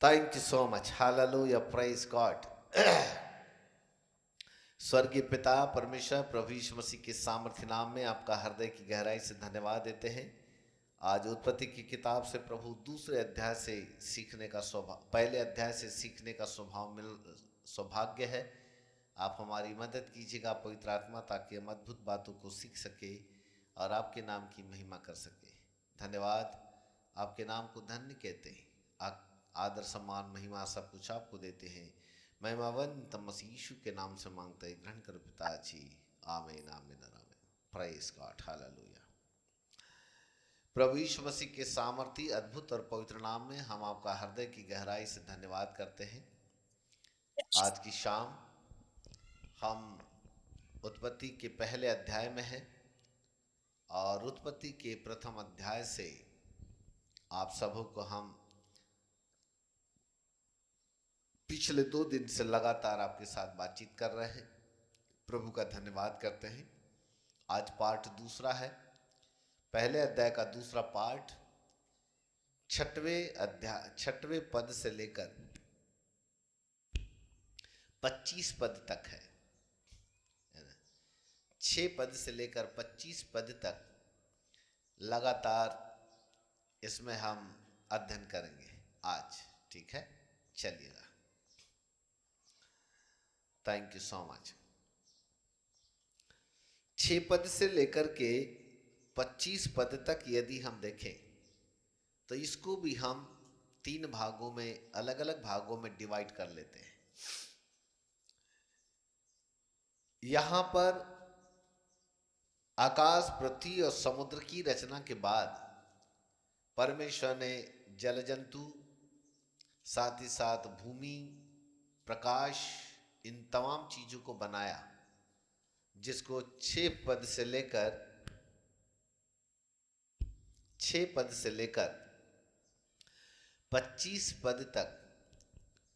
Thank you so much. Hallelujah. Praise God. स्वर्गीय पिता परमेश्वर प्रभु यीशु मसीह के सामर्थ्य नाम में आपका हृदय की गहराई से धन्यवाद देते हैं। आज उत्पत्ति की किताब से प्रभु दूसरे अध्याय से सीखने का स्वभाव पहले अध्याय से सीखने का सौभाग्य है। आप हमारी मदद कीजिएगा पवित्र आत्मा, ताकि हम अद्भुत बातों को सीख सके और आपके नाम की महिमा कर सके। धन्यवाद। आपके नाम को धन्य कहते हैं। आदर सम्मान महिमा सब कुछ आपको देते हैं। महिमावंत मसीह यीशु के नाम से मांगते हैं, ग्रहण करो पिताजी। आमीन आमीन आमीन। Praise God. हालेलुया। प्रभु यीशु मसीह के सामर्थी अद्भुत और पवित्र नाम में हम आपका हृदय की गहराई से धन्यवाद करते हैं। आज की शाम हम उत्पत्ति के पहले अध्याय में हैं और उत्पत्ति के प्रथम अध्याय से आप सबों को हम पिछले 2 दिन से लगातार आपके साथ बातचीत कर रहे हैं। प्रभु का धन्यवाद करते हैं। आज पार्ट दूसरा है। पहले अध्याय का दूसरा पार्ट 6वें पद से लेकर 25 पद तक है। 6 पद से लेकर 25 पद तक लगातार इसमें हम अध्ययन करेंगे आज। ठीक है, चलिएगा। Thank you so much. 6 पद से लेकर के 25 पद तक यदि हम देखें तो इसको भी हम 3 भागों में, अलग अलग भागों में डिवाइड कर लेते हैं। यहां पर आकाश, पृथ्वी और समुद्र की रचना के बाद परमेश्वर ने जल जंतु, साथ ही साथ भूमि, प्रकाश, इन तमाम चीजों को बनाया, जिसको 6 पद से लेकर 25 पद तक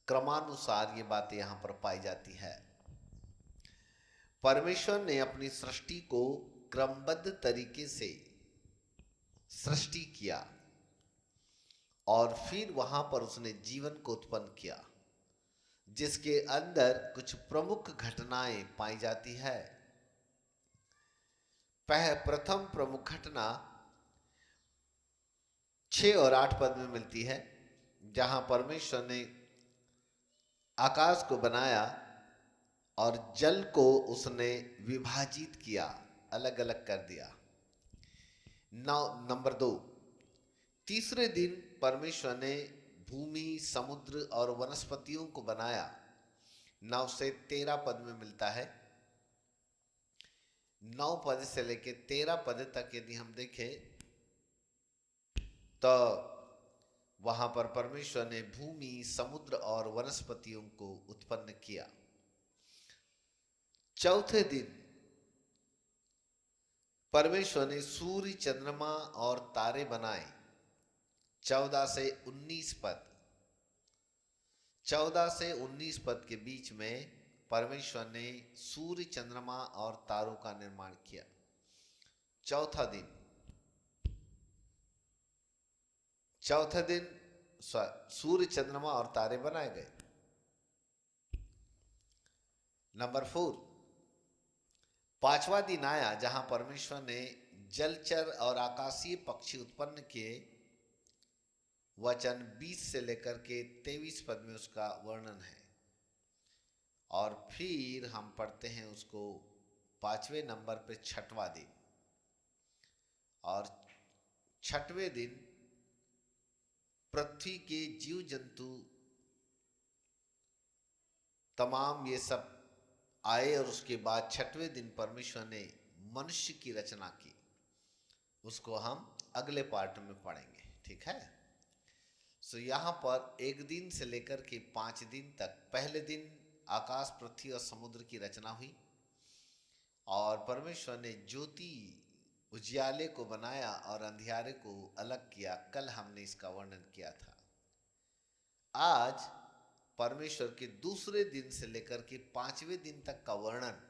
क्रमानुसार ये बातें यहां पर पाई जाती है। परमेश्वर ने अपनी सृष्टि को क्रमबद्ध तरीके से सृष्टि किया और फिर वहां पर उसने जीवन को उत्पन्न किया, जिसके अंदर कुछ प्रमुख घटनाएं पाई जाती है। प्रथम प्रमुख घटना 6 और 8 पद में मिलती है, जहां परमेश्वर ने आकाश को बनाया और जल को उसने विभाजित किया, अलग अलग कर दिया। नंबर 2, तीसरे दिन परमेश्वर ने भूमि, समुद्र और वनस्पतियों को बनाया। 9 से 13 पद में मिलता है। 9 पद से लेकर 13 पद तक यदि हम देखें तो वहां पर परमेश्वर ने भूमि, समुद्र और वनस्पतियों को उत्पन्न किया। चौथे दिन परमेश्वर ने सूर्य, चंद्रमा और तारे बनाए। 14 से 19 पद, 14 से 19 पद के बीच में परमेश्वर ने सूर्य, चंद्रमा और तारों का निर्माण किया। चौथा दिन सूर्य, चंद्रमा और तारे बनाए गए। नंबर 4, पांचवा दिन आया जहां परमेश्वर ने जलचर और आकाशीय पक्षी उत्पन्न किए। वचन 20 से लेकर के 23 पद में उसका वर्णन है। और फिर हम पढ़ते हैं उसको 5वें नंबर पे 6वां दिन। और 6वें दिन पृथ्वी के जीव जंतु तमाम ये सब आए और उसके बाद 6वें दिन परमेश्वर ने मनुष्य की रचना की। उसको हम अगले पार्ट में पढ़ेंगे। ठीक है। सो यहाँ पर 1 दिन से लेकर के 5 दिन तक, पहले दिन आकाश, पृथ्वी और समुद्र की रचना हुई और परमेश्वर ने ज्योति, उजियाले को बनाया और अंधियारे को अलग किया। कल हमने इसका वर्णन किया था। आज परमेश्वर के दूसरे दिन से लेकर के 5वें दिन तक का वर्णन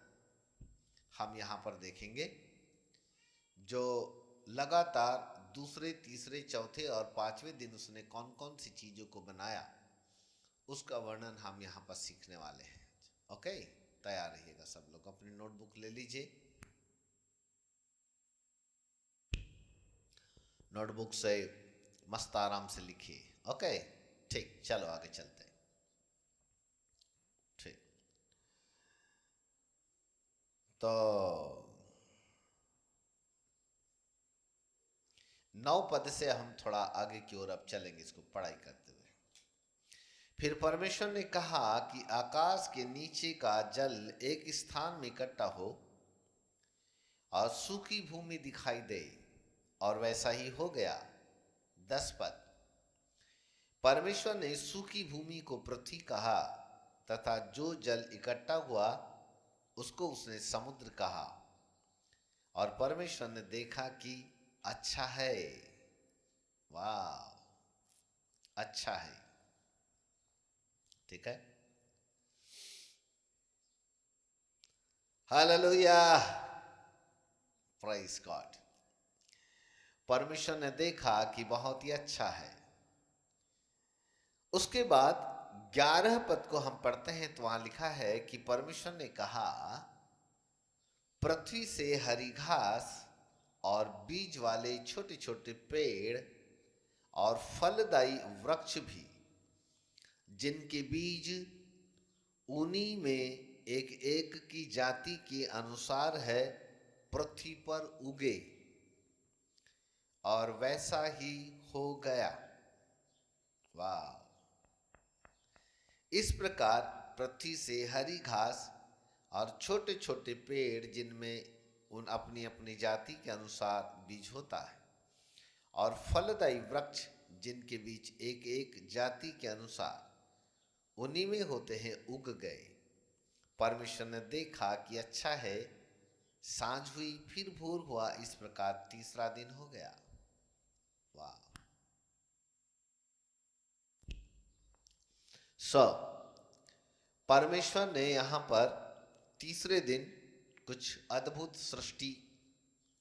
हम यहाँ पर देखेंगे, जो लगातार दूसरे, तीसरे, चौथे और 5वें दिन उसने कौन कौन सी चीजों को बनाया उसका वर्णन हम यहाँ पर सीखने वाले हैं। ओके, तैयार रहिएगा सब लोग, अपनी नोटबुक ले लीजिए, नोटबुक से मस्त आराम से लिखिए। ओके, ठीक, चलो आगे चलते हैं। ठीक, तो 9 पद से हम थोड़ा आगे की ओर अब चलेंगे इसको पढ़ाई करते हुए। फिर परमेश्वर ने कहा कि आकाश के नीचे का जल एक स्थान में इकट्ठा हो और सूखी भूमि दिखाई दे, और वैसा ही हो गया। 10 पद। परमेश्वर ने सूखी भूमि को पृथ्वी कहा, तथा जो जल इकट्ठा हुआ उसको उसने समुद्र कहा। और परमेश्वर ने देखा कि अच्छा है। वाह, अच्छा है। ठीक है, हालेलुया, प्रेज गॉड। परमेश्वर ने देखा कि बहुत ही अच्छा है। उसके बाद 11 पद को हम पढ़ते हैं तो वहां लिखा है कि परमेश्वर ने कहा, पृथ्वी से हरी घास और बीज वाले छोटे छोटे पेड़ और फलदायी वृक्ष भी, जिनके बीज उन्हीं में एक एक की जाति के अनुसार है, पृथ्वी पर उगे। और वैसा ही हो गया। वाह। इस प्रकार पृथ्वी से हरी घास और छोटे छोटे पेड़, जिनमें उन अपनी अपनी जाति के अनुसार बीज होता है, और फलदायी वृक्ष, जिनके बीच एक एक जाति के अनुसार उन्हीं में होते हैं, उग गए। परमेश्वर ने देखा कि अच्छा है। सांझ हुई, फिर भोर हुआ, इस प्रकार तीसरा दिन हो गया। वाह। परमेश्वर ने यहां पर तीसरे दिन कुछ अद्भुत सृष्टि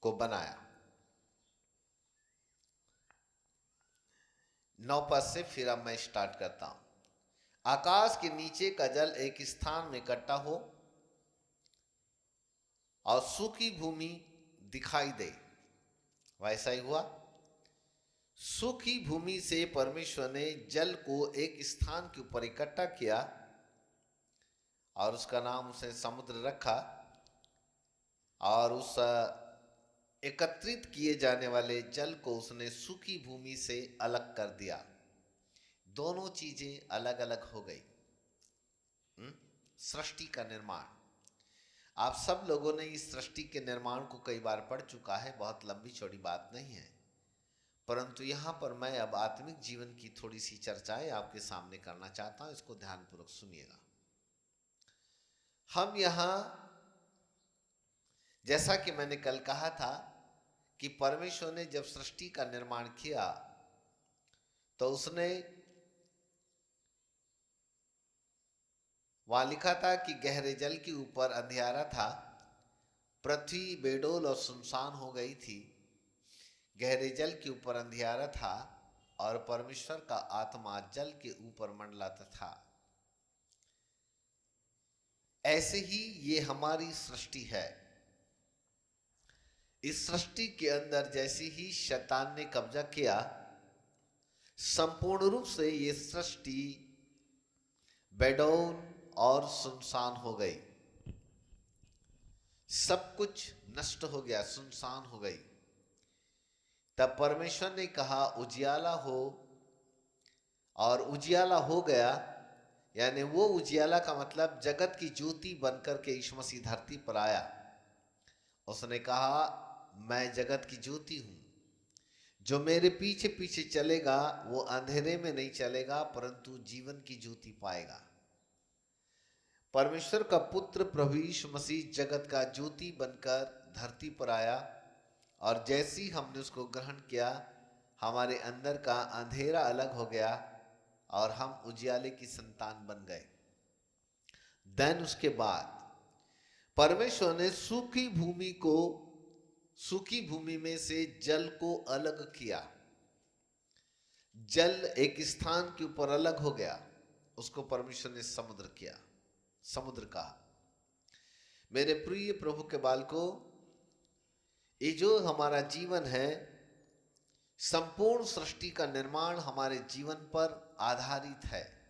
को बनाया। 9 पद से फिर अब मैं स्टार्ट करता हूं। आकाश के नीचे का जल एक स्थान में इकट्ठा हो और सूखी भूमि दिखाई दे, वैसा ही हुआ। सूखी भूमि से परमेश्वर ने जल को एक स्थान के ऊपर इकट्ठा किया और उसका नाम उसने समुद्र रखा। और उस एकत्रित किए जाने वाले जल को उसने सूखी भूमि से अलग कर दिया। दोनों चीजें अलग अलग हो गई। सृष्टि का निर्माण, आप सब लोगों ने इस सृष्टि के निर्माण को कई बार पढ़ चुका है, बहुत लंबी चौड़ी बात नहीं है। परंतु यहाँ पर मैं अब आत्मिक जीवन की थोड़ी सी चर्चाएं आपके सामने करना चाहता हूं, इसको ध्यानपूर्वक सुनिएगा। हम यहाँ, जैसा कि मैंने कल कहा था कि परमेश्वर ने जब सृष्टि का निर्माण किया तो उसने वहां लिखा था कि गहरे जल के ऊपर अंधियारा था, पृथ्वी बेडोल और सुनसान हो गई थी। गहरे जल के ऊपर अंधियारा था और परमेश्वर का आत्मा जल के ऊपर मंडलाता था। ऐसे ही ये हमारी सृष्टि है। इस सृष्टि के अंदर जैसे ही शैतान ने कब्जा किया, संपूर्ण रूप से ये सृष्टि बेडौन और सुनसान हो गई। सब कुछ नष्ट हो गया, सुनसान हो गई। तब परमेश्वर ने कहा उजियाला हो, और उजियाला हो गया। यानी वो उजियाला का मतलब जगत की ज्योति बनकर के यीशु मसीह धरती पर आया। उसने कहा मैं जगत की ज्योति हूं, जो मेरे पीछे पीछे चलेगा वो अंधेरे में नहीं चलेगा परंतु जीवन की ज्योति पाएगा। परमेश्वर का पुत्र प्रभु यीशु मसीह जगत का ज्योति बनकर धरती पर आया, और जैसे ही हमने उसको ग्रहण किया, हमारे अंदर का अंधेरा अलग हो गया और हम उजियाले की संतान बन गए। देन उसके बाद परमेश्वर ने सूखी भूमि में से जल को अलग किया। जल एक स्थान के ऊपर अलग हो गया। उसको परमेश्वर ने समुद्र किया, समुद्र कहा। मेरे प्रिय प्रभु के बालकों, ये जो हमारा जीवन है, संपूर्ण सृष्टि का निर्माण हमारे जीवन पर आधारित है।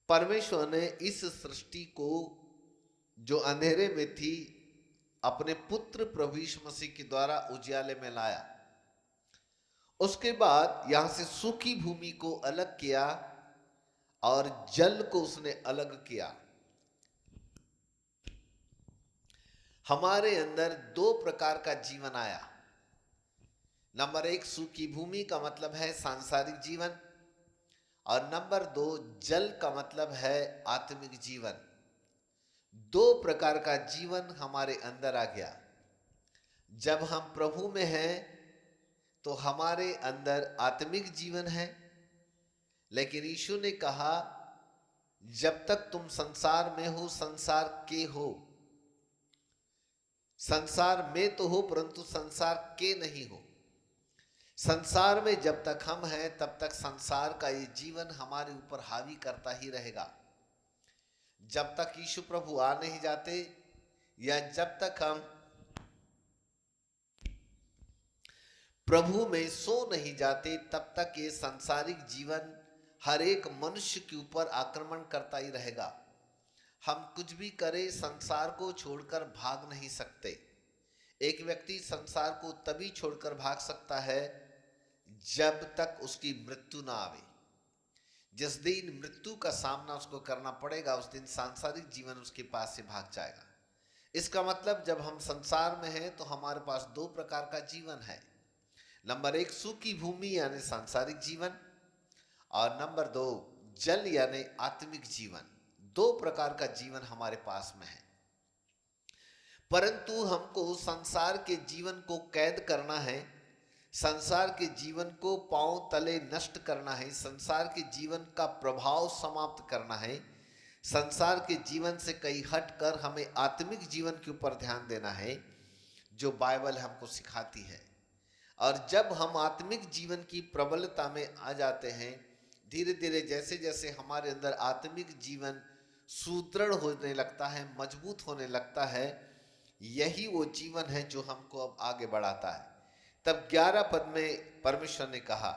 परमेश्वर ने इस सृष्टि को जो अंधेरे में थी अपने पुत्र प्रभु यीशु मसीह के द्वारा उजियाले में लाया। उसके बाद यहां से सूखी भूमि को अलग किया और जल को उसने अलग किया। हमारे अंदर दो प्रकार का जीवन आया। नंबर एक, सूखी भूमि का मतलब है सांसारिक जीवन, और नंबर दो, जल का मतलब है आत्मिक जीवन। दो प्रकार का जीवन हमारे अंदर आ गया। जब हम प्रभु में हैं तो हमारे अंदर आत्मिक जीवन है, लेकिन यीशु ने कहा जब तक तुम संसार में हो, संसार के हो। संसार में तो हो परंतु संसार के नहीं हो। संसार में जब तक हम हैं तब तक संसार का ये जीवन हमारे ऊपर हावी करता ही रहेगा। जब तक यीशु प्रभु आ नहीं जाते या जब तक हम प्रभु में सो नहीं जाते, तब तक ये सांसारिक जीवन हर एक मनुष्य के ऊपर आक्रमण करता ही रहेगा। हम कुछ भी करें, संसार को छोड़कर भाग नहीं सकते। एक व्यक्ति संसार को तभी छोड़कर भाग सकता है जब तक उसकी मृत्यु ना आवे। जिस दिन मृत्यु का सामना उसको करना पड़ेगा, उस दिन सांसारिक जीवन उसके पास से भाग जाएगा। इसका मतलब जब हम संसार में हैं तो हमारे पास दो प्रकार का जीवन है। नंबर एक, सूखी भूमि यानी सांसारिक जीवन, और नंबर दो, जल यानी आत्मिक जीवन। दो प्रकार का जीवन हमारे पास में है। परंतु हमको संसार के जीवन को कैद करना है, संसार के जीवन को पांव तले नष्ट करना है, संसार के जीवन का प्रभाव समाप्त करना है। संसार के जीवन से कहीं हटकर हमें आत्मिक जीवन के ऊपर ध्यान देना है, जो बाइबल हमको सिखाती है। और जब हम आत्मिक जीवन की प्रबलता में आ जाते हैं, धीरे धीरे जैसे जैसे हमारे अंदर आत्मिक जीवन सुदृढ़ होने लगता है, मजबूत होने लगता है, यही वो जीवन है जो हमको अब आगे बढ़ाता है। तब 11 पद में परमेश्वर ने कहा,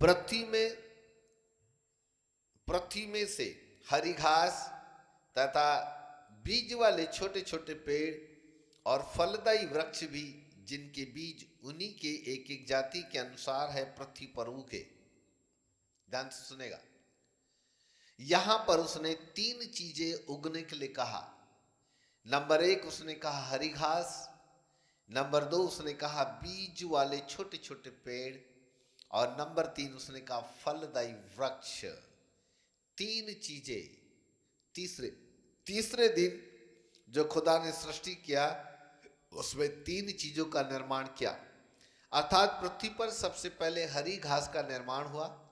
पृथ्वी में से हरी घास तथा बीज वाले छोटे छोटे पेड़ और फलदायी वृक्ष भी, जिनके बीज उन्हीं के एक एक जाति के अनुसार है, पृथ्वी पर उगे। ध्यान से सुनेगा। यहां पर उसने 3 चीजें उगने के लिए कहा। नंबर 1 उसने कहा हरी घास, नंबर 2 उसने कहा बीज वाले छोटे छोटे पेड़, और नंबर 3 उसने कहा फलदायी वृक्ष। 3 चीजें। तीसरे दिन जो खुदा ने सृष्टि किया उसमें 3 चीजों का निर्माण किया। अर्थात पृथ्वी पर सबसे पहले हरी घास का निर्माण हुआ।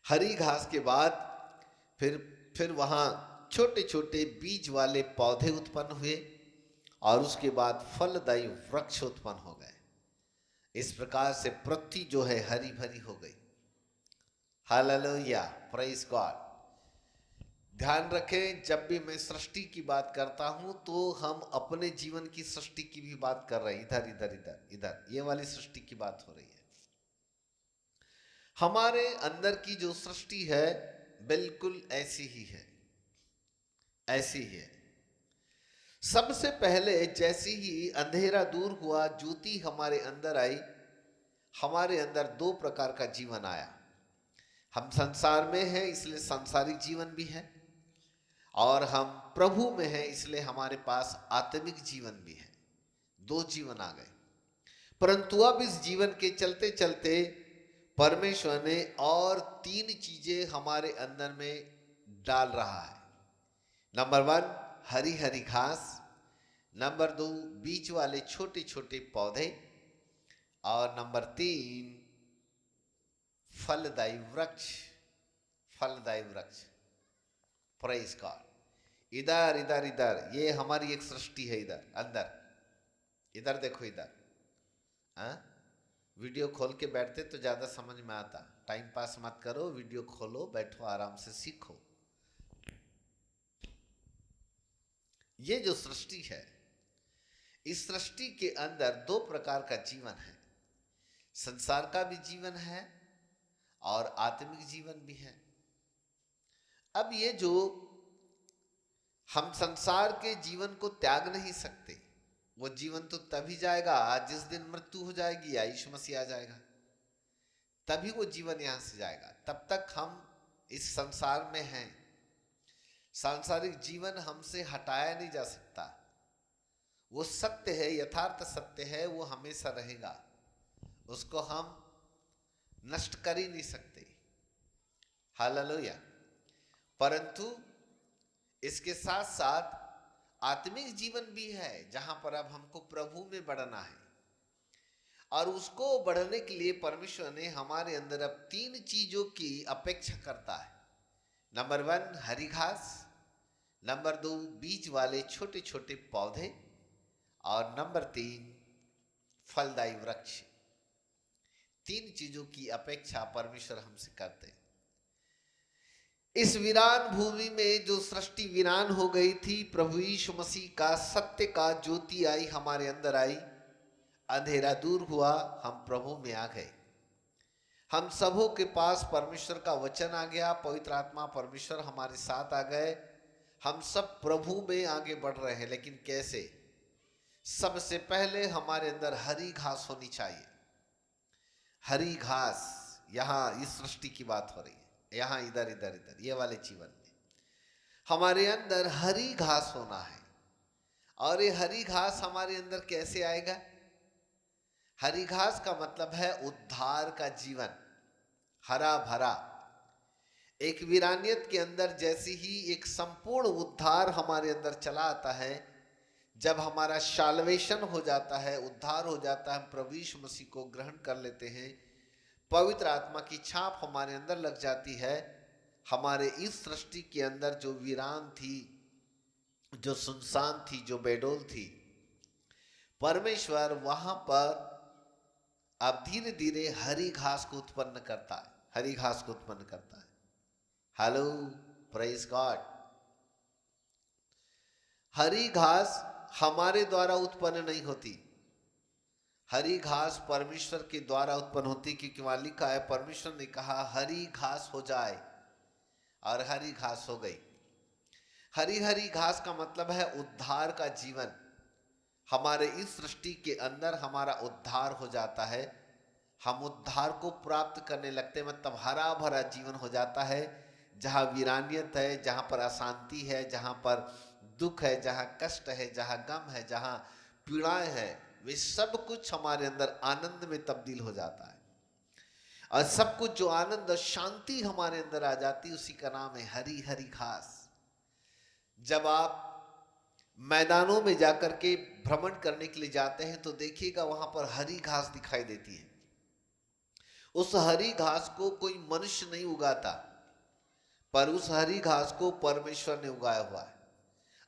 हरी घास के बाद फिर वहां छोटे छोटे बीज वाले पौधे उत्पन्न हुए, और उसके बाद फलदायी वृक्ष उत्पन्न हो गए। इस प्रकार से पृथ्वी जो है हरी भरी हो गई। Hallelujah, praise God. ध्यान रखें, जब भी मैं सृष्टि की बात करता हूं तो हम अपने जीवन की सृष्टि की भी बात कर रहे हैं। इधर इधर इधर इधर ये वाली सृष्टि की बात हो रही है। हमारे अंदर की जो सृष्टि है बिल्कुल ऐसी ही है, ऐसी ही है। सबसे पहले जैसे ही अंधेरा दूर हुआ, ज्योति हमारे अंदर आई, हमारे अंदर 2 प्रकार का जीवन आया। हम संसार में हैं इसलिए सांसारिक जीवन भी है, और हम प्रभु में हैं इसलिए हमारे पास आत्मिक जीवन भी है। 2 जीवन आ गए। परंतु अब इस जीवन के चलते चलते परमेश्वर ने और 3 चीजें हमारे अंदर में डाल रहा है। नंबर 1 हरी हरी घास, नंबर 2 बीज वाले छोटे छोटे पौधे, और नंबर 3 फलदायी वृक्ष। फलदायी वृक्ष। Praise God. इधर इधर इधर ये हमारी एक सृष्टि है। इधर अंदर, इधर देखो, इधर वीडियो खोल के बैठते तो ज़्यादा समझ में आता। टाइम पास मत करो, वीडियो खोलो, बैठो, आराम से सीखो। ये जो सृष्टि है, इस सृष्टि के अंदर दो प्रकार का जीवन है। संसार का भी जीवन है और आत्मिक जीवन भी है। अब ये जो हम संसार के जीवन को त्याग नहीं सकते, वो जीवन तो तभी जाएगा जिस दिन मृत्यु हो जाएगी या यीशु मसीह आ जाएगा, तभी वो जीवन यहां से जाएगा। तब तक हम इस संसार में हैं। सांसारिक जीवन हमसे हटाया नहीं जा सकता। वो सत्य है, यथार्थ सत्य है, वो हमेशा रहेगा, उसको हम नष्ट कर ही नहीं सकते। हालेलुया। परंतु इसके साथ साथ आत्मिक जीवन भी है, जहां पर अब हमको प्रभु में बढ़ना है। और उसको बढ़ने के लिए परमेश्वर ने हमारे अंदर अब 3 चीजों की अपेक्षा करता है। नंबर 1 हरी घास, नंबर 2 बीज वाले छोटे छोटे पौधे, और नंबर 3 फलदायी वृक्ष। 3 चीजों की अपेक्षा परमेश्वर हमसे करते हैं। इस वीरान भूमि में जो सृष्टि वीरान हो गई थी, प्रभु यीशु मसीह का सत्य का ज्योति आई, हमारे अंदर आई, अंधेरा दूर हुआ, हम प्रभु में आ गए। हम सबों के पास परमेश्वर का वचन आ गया, पवित्र आत्मा परमेश्वर हमारे साथ आ गए। हम सब प्रभु में आगे बढ़ रहे हैं। लेकिन कैसे? सबसे पहले हमारे अंदर हरी घास होनी चाहिए। हरी घास, यहां इस सृष्टि की बात हो रही है, यहां इधर इधर इधर ये वाले जीवन में हमारे अंदर हरी घास होना है। और ये हरी घास हमारे अंदर कैसे आएगा? हरी घास का मतलब है उद्धार का जीवन, हरा भरा। एक वीरानियत के अंदर जैसे ही एक संपूर्ण उद्धार हमारे अंदर चला आता है, जब हमारा साल्वेशन हो जाता है, उद्धार हो जाता है, हम प्रभु यीशु मसीह को ग्रहण कर लेते हैं, पवित्र आत्मा की छाप हमारे अंदर लग जाती है। हमारे इस सृष्टि के अंदर जो वीरान थी, जो सुनसान थी, जो बेडोल थी, परमेश्वर वहां पर अब धीरे धीरे हरी घास को उत्पन्न करता है, हरी घास को उत्पन्न करता है। Hello, praise God. हरी घास हमारे द्वारा उत्पन्न नहीं होती, हरी घास परमेश्वर के द्वारा उत्पन्न होती, क्योंकि वहां लिखा है, परमेश्वर ने कहा हरी घास हो जाए, और हरी घास हो गई। हरी हरी घास का मतलब है उद्धार का जीवन। हमारे इस सृष्टि के अंदर हमारा उद्धार हो जाता है, हम उद्धार को प्राप्त करने लगते हैं, मतलब हरा भरा जीवन हो जाता है। जहाँ वीरानियत है, जहाँ पर अशांति है, जहाँ पर दुख है, जहाँ कष्ट है, जहाँ गम है, जहाँ पीड़ाएं है, वे सब कुछ हमारे अंदर आनंद में तब्दील हो जाता है। और सब कुछ जो आनंद और शांति हमारे अंदर आ जाती है, उसी का नाम है हरी हरी घास। जब आप मैदानों में जाकर के भ्रमण करने के लिए जाते हैं तो देखिएगा वहां पर हरी घास दिखाई देती है। उस हरी घास को कोई मनुष्य नहीं उगाता, पर उस हरी घास को परमेश्वर ने उगाया हुआ है।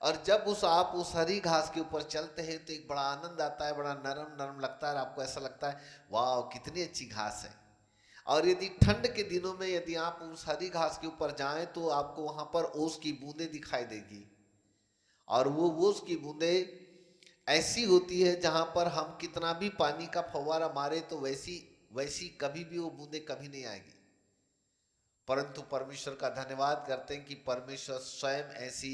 और जब आप उस हरी घास के ऊपर चलते हैं तो एक बड़ा आनंद आता है, बड़ा नरम नरम लगता है, आपको ऐसा लगता है वाह कितनी अच्छी घास है। और यदि ठंड के दिनों में यदि आप उस हरी घास के ऊपर जाएं तो आपको वहां पर ओस की बूंदें दिखाई देगी, और वो ओस की बूंदें ऐसी होती है जहां पर हम कितना भी पानी का फव्वारा मारे तो वैसी कभी भी वो बूंदें कभी नहीं आएगी। परंतु परमेश्वर का धन्यवाद करते हैं कि परमेश्वर स्वयं ऐसी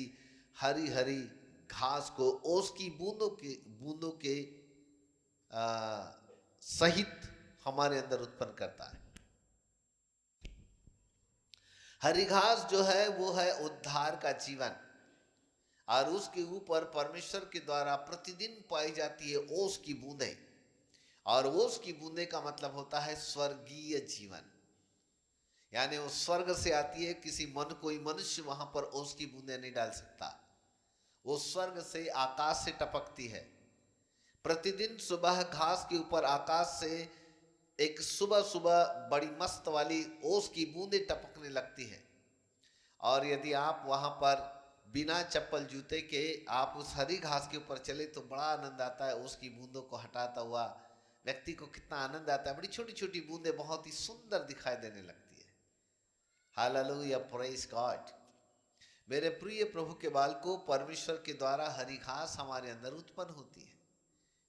हरी हरी घास को ओस की बूंदों के सहित हमारे अंदर उत्पन्न करता है। हरी घास जो है वो है उद्धार का जीवन, और उसके ऊपर परमेश्वर के द्वारा प्रतिदिन पाई जाती है ओस की बूंदें। और ओस की बूंदें का मतलब होता है स्वर्गीय जीवन, यानी वो स्वर्ग से आती है। कोई मनुष्य वहां पर ओस की बूंदें नहीं डाल सकता, वो स्वर्ग से, आकाश से टपकती है। प्रतिदिन सुबह घास के ऊपर आकाश से एक सुबह सुबह बड़ी मस्त वाली ओस की बूंदें टपकने लगती है। और यदि आप वहां पर बिना चप्पल जूते के आप उस हरी घास के ऊपर चले तो बड़ा आनंद आता है, ओस की बूंदों को हटाता हुआ व्यक्ति को कितना आनंद आता है। बड़ी छोटी छोटी बूंदें बहुत ही सुंदर दिखाई देने लगती है। Hallelujah, praise God. मेरे प्रिय प्रभु के बालकों, परमेश्वर के द्वारा हरी घास हमारे अंदर उत्पन्न होती है।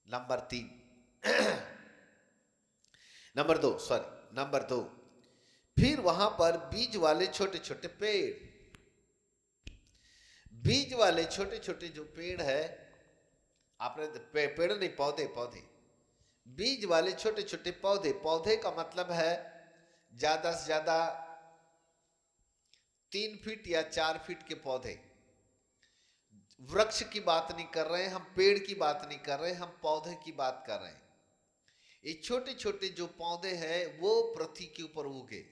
नंबर 3 नंबर दो, फिर वहां पर बीज वाले छोटे छोटे पेड़, बीज वाले छोटे छोटे जो पेड़ है, आपने पेड़ नहीं, पौधे, बीज वाले छोटे छोटे पौधे। पौधे का मतलब है ज्यादा से ज्यादा 3 फीट या 4 फीट के पौधे। वृक्ष की बात नहीं कर रहे हैं हम, पेड़ की बात नहीं कर रहे हैं हम, पौधे की बात कर रहे हैं। ये छोटे छोटे जो पौधे हैं वो पृथ्वी के ऊपर उगे।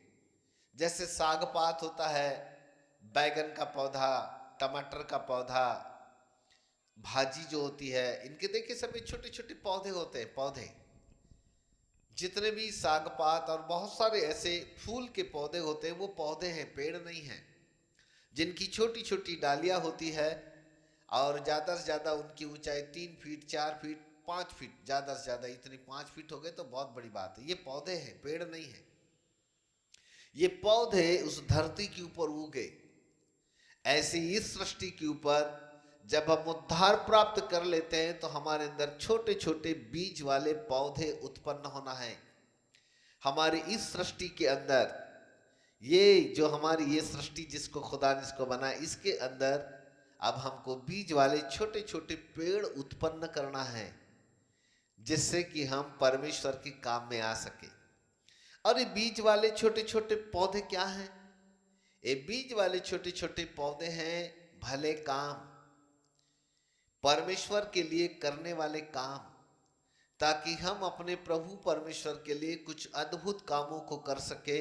जैसे साग पात होता है, बैगन का पौधा, टमाटर का पौधा, भाजी जो होती है, इनके देखिए सभी छोटे छोटे पौधे होते हैं। पौधे जितने भी साग पात और बहुत सारे ऐसे फूल के पौधे होते हैं वो पौधे हैं, पेड़ नहीं हैं, जिनकी छोटी छोटी डालियां होती है और ज़्यादा से ज़्यादा उनकी ऊंचाई 3 फीट, 4 फीट, 5 फीट, ज़्यादा से ज़्यादा इतनी 5 फीट हो गए तो बहुत बड़ी बात है। ये पौधे हैं, पेड़ नहीं है। ये पौधे उस धरती के ऊपर उगे। ऐसी इस सृष्टि के ऊपर जब हम उद्धार प्राप्त कर लेते हैं तो हमारे अंदर छोटे छोटे बीज वाले पौधे उत्पन्न होना है। हमारी इस सृष्टि के अंदर, ये जो हमारी ये सृष्टि जिसको खुदा ने इसको बनाया, इसके अंदर अब हमको बीज वाले छोटे छोटे पेड़ उत्पन्न करना है, जिससे कि हम परमेश्वर के काम में आ सके। और ये बीज वाले छोटे छोटे पौधे क्या हैं? ये बीज वाले छोटे छोटे पौधे हैं भले काम, परमेश्वर के लिए करने वाले काम, ताकि हम अपने प्रभु परमेश्वर के लिए कुछ अद्भुत कामों को कर सके।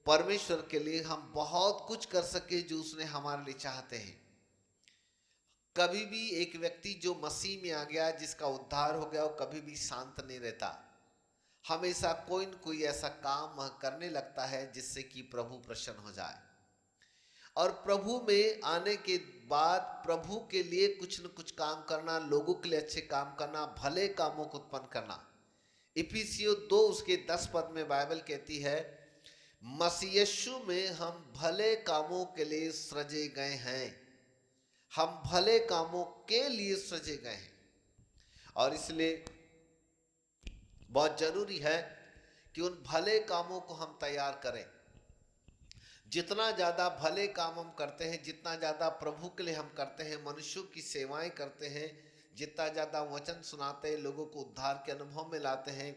परमेश्वर के लिए हम बहुत कुछ कर सके जो उसने हमारे लिए चाहते हैं। कभी भी एक व्यक्ति जो मसीह में आ गया, जिसका उद्धार हो गया, वो कभी भी शांत नहीं रहता। हमेशा कोई न कोई ऐसा काम करने लगता है जिससे कि प्रभु प्रसन्न हो जाए। और प्रभु में आने के बाद प्रभु के लिए कुछ न कुछ काम करना, लोगों के लिए अच्छे काम करना, भले कामों को उत्पन्न करना। इफिसियों 2 उसके 10 पद में बाइबल कहती है, मसीह यीशु में हम भले कामों के लिए सृजे गए हैं। हम भले कामों के लिए सृजे गए हैं। और इसलिए बहुत जरूरी है कि उन भले कामों को हम तैयार करें। जितना ज़्यादा भले काम हम करते हैं, जितना ज़्यादा प्रभु के लिए हम करते हैं, मनुष्यों की सेवाएं करते हैं, जितना ज़्यादा वचन सुनाते हैं, लोगों को उद्धार के अनुभव में लाते हैं,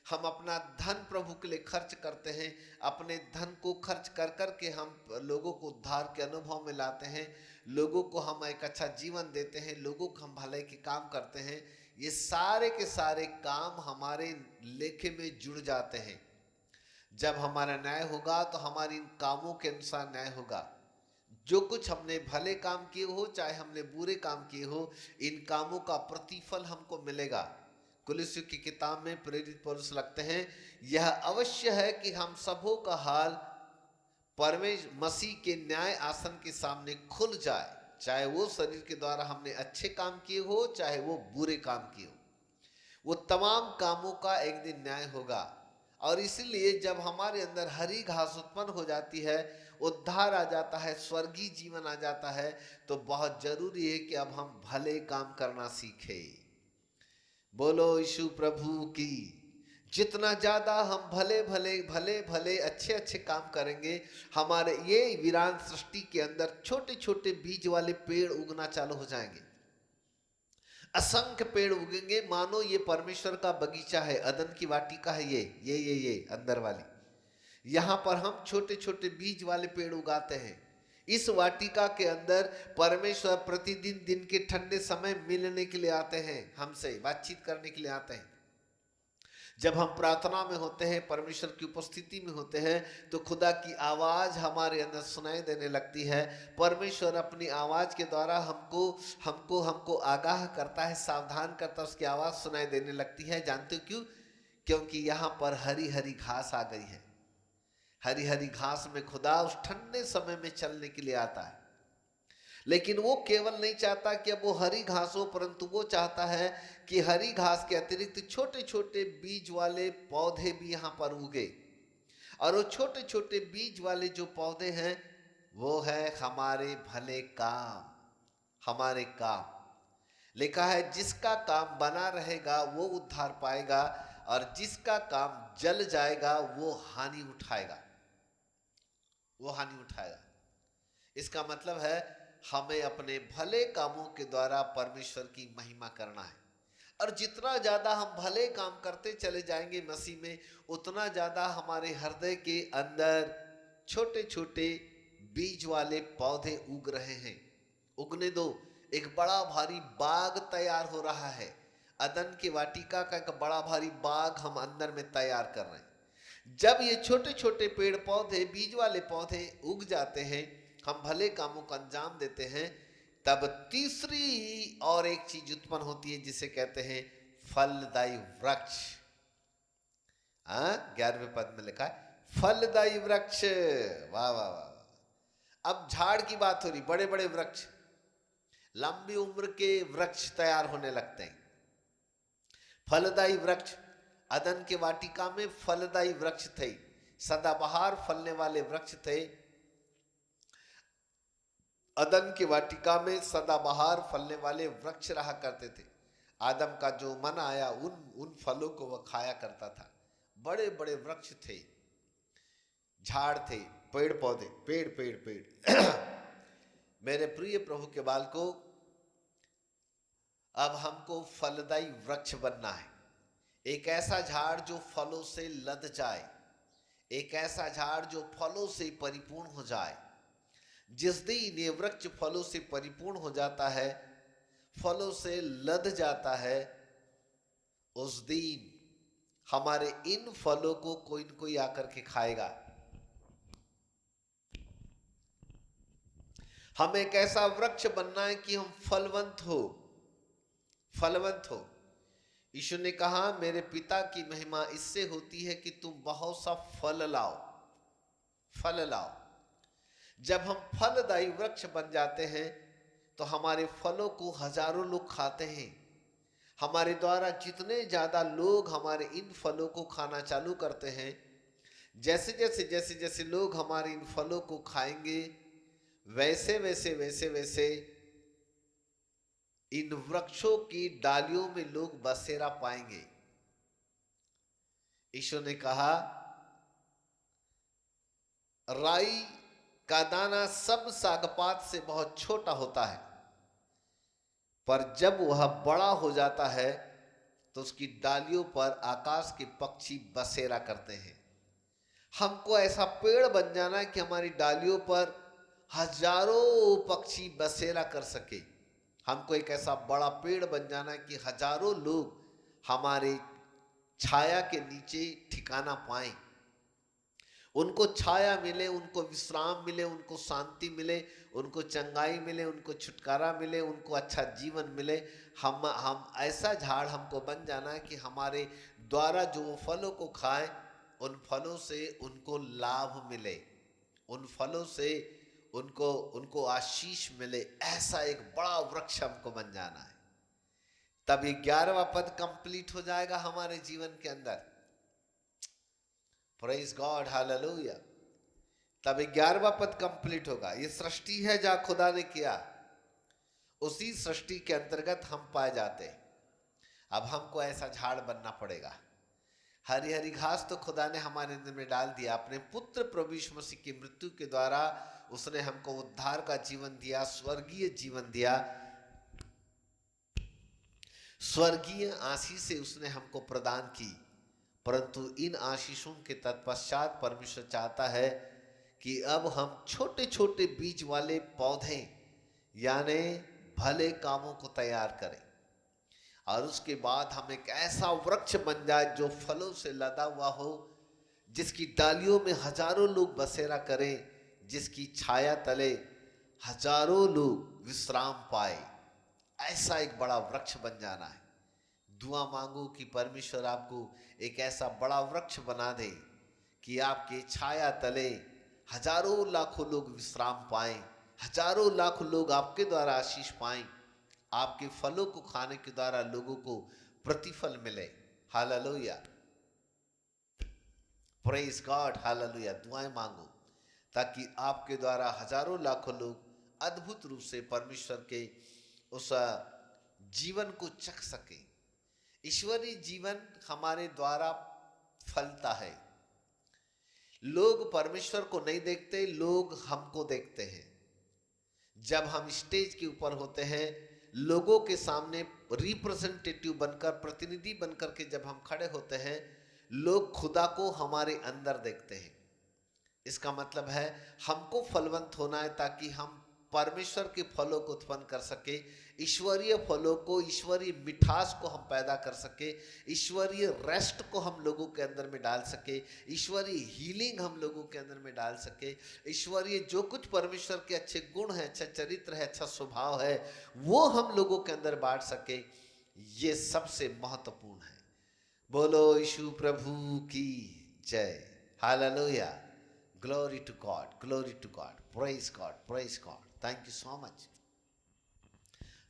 हम अपना धन प्रभु के लिए खर्च करते हैं, अपने धन को खर्च कर कर के हम लोगों को उद्धार के अनुभव में लाते हैं, लोगों को हम एक अच्छा जीवन देते हैं, लोगों को हम भलाई के काम करते हैं। ये सारे के सारे काम हमारे लेखे में जुड़ जाते हैं। जब हमारा न्याय होगा तो हमारे इन कामों के अनुसार न्याय होगा। जो कुछ हमने भले काम किए हो, चाहे हमने बुरे काम किए हो, इन कामों का प्रतिफल हमको मिलेगा। कुलुस्सियों की किताब में प्रेरित पौलुस लिखते हैं, यह अवश्य है कि हम सबों का हाल परमेश्वर मसीह के न्याय आसन के सामने खुल जाए, चाहे वो शरीर के द्वारा हमने अच्छे काम किए हो, चाहे वो बुरे काम किए हो। वो तमाम कामों का एक दिन न्याय होगा। और इसीलिए जब हमारे अंदर हरी घास उत्पन्न हो जाती है, उद्धार आ जाता है, स्वर्गीय जीवन आ जाता है, तो बहुत जरूरी है कि अब हम भले काम करना सीखें। बोलो यीशु प्रभु की। जितना ज़्यादा हम भले भले भले भले अच्छे अच्छे काम करेंगे, हमारे ये वीरान सृष्टि के अंदर छोटे छोटे बीज वाले पेड़ उगना चालू हो जाएंगे। असंख्य पेड़ उगेंगे, मानो ये परमेश्वर का बगीचा है, अदन की वाटिका है। ये अंदर वाली, यहाँ पर हम छोटे छोटे बीज वाले पेड़ उगाते हैं। इस वाटिका के अंदर परमेश्वर प्रतिदिन दिन के ठंडे समय मिलने के लिए आते हैं, हमसे बातचीत करने के लिए आते हैं। जब हम प्रार्थना में होते हैं, परमेश्वर की उपस्थिति में होते हैं, तो खुदा की आवाज़ हमारे अंदर सुनाई देने लगती है। परमेश्वर अपनी आवाज़ के द्वारा हमको आगाह करता है, सावधान करता है, उसकी आवाज़ सुनाई देने लगती है। जानते हो क्यों? क्योंकि यहाँ पर हरी हरी घास आ गई है। हरी हरी घास में खुदा उस ठंडे समय में चलने के लिए आता है। लेकिन वो केवल नहीं चाहता कि अब वो हरी घास हो, परंतु वो चाहता है कि हरी घास के अतिरिक्त छोटे छोटे बीज वाले पौधे भी यहाँ पर उगे। और वो छोटे छोटे बीज वाले जो पौधे हैं वो है हमारे भले काम, हमारे काम। लिखा है जिसका काम बना रहेगा वो उद्धार पाएगा, और जिसका काम जल जाएगा वो हानि उठाएगा, वो हानि उठाएगा। इसका मतलब है हमें अपने भले कामों के द्वारा परमेश्वर की महिमा करना है। और जितना ज्यादा हम भले काम करते चले जाएंगे मसीह में, उतना ज्यादा हमारे हृदय के अंदर छोटे छोटे बीज वाले पौधे उग रहे हैं। उगने दो, एक बड़ा भारी बाग तैयार हो रहा है। अदन की वाटिका का एक बड़ा भारी बाग हम अंदर में तैयार कर रहे हैं। जब ये छोटे छोटे पेड़ पौधे, बीज वाले पौधे उग जाते हैं, हम भले कामों का अंजाम देते हैं, तब तीसरी और एक चीज उत्पन्न होती है जिसे कहते हैं फलदायी वृक्ष। 11वें पद में लिखा है फलदायी वृक्ष। वाह वाह वाह। अब झाड़ की बात हो रही, बड़े बड़े वृक्ष, लंबी उम्र के वृक्ष तैयार होने लगते हैं। फलदायी वृक्ष, अदन के वाटिका में फलदायी वृक्ष थे, सदाबहार फलने वाले वृक्ष थे। अदन की वाटिका में सदाबहार फलने वाले वृक्ष रहा करते थे। आदम का जो मन आया उन फलों को वह खाया करता था। बड़े बड़े वृक्ष थे, झाड़ थे, पेड़ पौधे, पेड़ पेड़ पेड़ मेरे प्रिय प्रभु के बालकों, अब हमको फलदायी वृक्ष बनना है। एक ऐसा झाड़ जो फलों से लद जाए, एक ऐसा झाड़ जो फलों से परिपूर्ण हो जाए। जिस दिन ये वृक्ष फलों से परिपूर्ण हो जाता है, फलों से लद जाता है, उस दिन हमारे इन फलों को कोई न कोई आकर के खाएगा। हमें एक ऐसा वृक्ष बनना है कि हम फलवंत हो, फलवंत हो। यीशु ने कहा मेरे पिता की महिमा इससे होती है कि तुम बहुत सा फल लाओ, फल लाओ। जब हम फलदायी वृक्ष बन जाते हैं तो हमारे फलों को हजारों लोग खाते हैं। हमारे द्वारा जितने ज्यादा लोग हमारे इन फलों को खाना चालू करते हैं, जैसे जैसे जैसे जैसे लोग हमारे इन फलों को खाएंगे, वैसे वैसे वैसे वैसे इन वृक्षों की डालियों में लोग बसेरा पाएंगे। ईश्वर ने कहा राई का दाना सब सागपात से बहुत छोटा होता है, पर जब वह बड़ा हो जाता है तो उसकी डालियों पर आकाश के पक्षी बसेरा करते हैं। हमको ऐसा पेड़ बन जाना है कि हमारी डालियों पर हजारों पक्षी बसेरा कर सके। हमको एक ऐसा बड़ा पेड़ बन जाना है कि हजारों लोग हमारे छाया के नीचे ठिकाना पाएं, उनको छाया मिले, उनको विश्राम मिले, उनको शांति मिले, उनको चंगाई मिले, उनको छुटकारा मिले, उनको अच्छा जीवन मिले। हम ऐसा झाड़ हमको बन जाना है कि हमारे द्वारा जो वो फलों को खाएं, उन फलों से उनको लाभ मिले, उन फलों से उनको आशीष मिले। ऐसा एक बड़ा वृक्ष हमको बन जाना है। तब 11वां पद कंप्लीट हो जाएगा हमारे जीवन के अंदर। Praise God, hallelujah. तब 11वां पद कंप्लीट होगा। ये सृष्टि है जहां खुदा ने किया, उसी सृष्टि के अंतर्गत हम पाए जाते हैं। अब हमको ऐसा झाड़ बनना पड़ेगा। हरी हरी घास तो खुदा ने हमारे अंदर में डाल दिया। अपने पुत्र प्रभु यीशु मसीह की मृत्यु के द्वारा उसने हमको उद्धार का जीवन दिया, स्वर्गीय जीवन दिया, स्वर्गीय आशीष उसने हमको प्रदान की। परंतु इन आशीषों के तत्पश्चात परमेश्वर चाहता है कि अब हम छोटे छोटे बीज वाले पौधे यानी भले कामों को तैयार करें, और उसके बाद हम एक ऐसा वृक्ष बन जाए जो फलों से लदा हुआ हो, जिसकी डालियों में हजारों लोग बसेरा करें, जिसकी छाया तले हजारों लोग विश्राम पाए। ऐसा एक बड़ा वृक्ष बन जाना है। दुआ मांगो कि परमेश्वर आपको एक ऐसा बड़ा वृक्ष बना दे कि आपके छाया तले हजारों लाखों लोग विश्राम पाएं, हजारों लाखों लोग आपके द्वारा आशीष पाएं, आपके फलों को खाने के द्वारा लोगों को प्रतिफल मिले। Hallelujah, praise God, hallelujah. दुआएं मांगो ताकि आपके द्वारा हजारों लाखों लोग अद्भुत रूप से परमेश्वर के उस जीवन को चख सके। ईश्वरीय जीवन हमारे द्वारा फलता है। लोग परमेश्वर को नहीं देखते, लोग हमको देखते हैं। जब हम स्टेज के ऊपर होते हैं, लोगों के सामने रिप्रेजेंटेटिव बनकर, प्रतिनिधि बनकर के जब हम खड़े होते हैं, लोग खुदा को हमारे अंदर देखते हैं। इसका मतलब है हमको फलवंत होना है ताकि हम परमेश्वर के फलों को उत्पन्न कर सके, ईश्वरीय फलों को, ईश्वरीय मिठास को हम पैदा कर सके, ईश्वरीय रेस्ट को हम लोगों के अंदर में डाल सके, ईश्वरीय हीलिंग हम लोगों के अंदर में डाल सके, ईश्वरीय जो कुछ परमेश्वर के अच्छे गुण हैं, अच्छा चरित्र है, अच्छा स्वभाव है, वो हम लोगों के अंदर बांट सके। ये सबसे महत्वपूर्ण है। बोलो यीशु प्रभु की जय। Hallelujah, glory to God, glory to God, praise God, praise God. Thank you so much.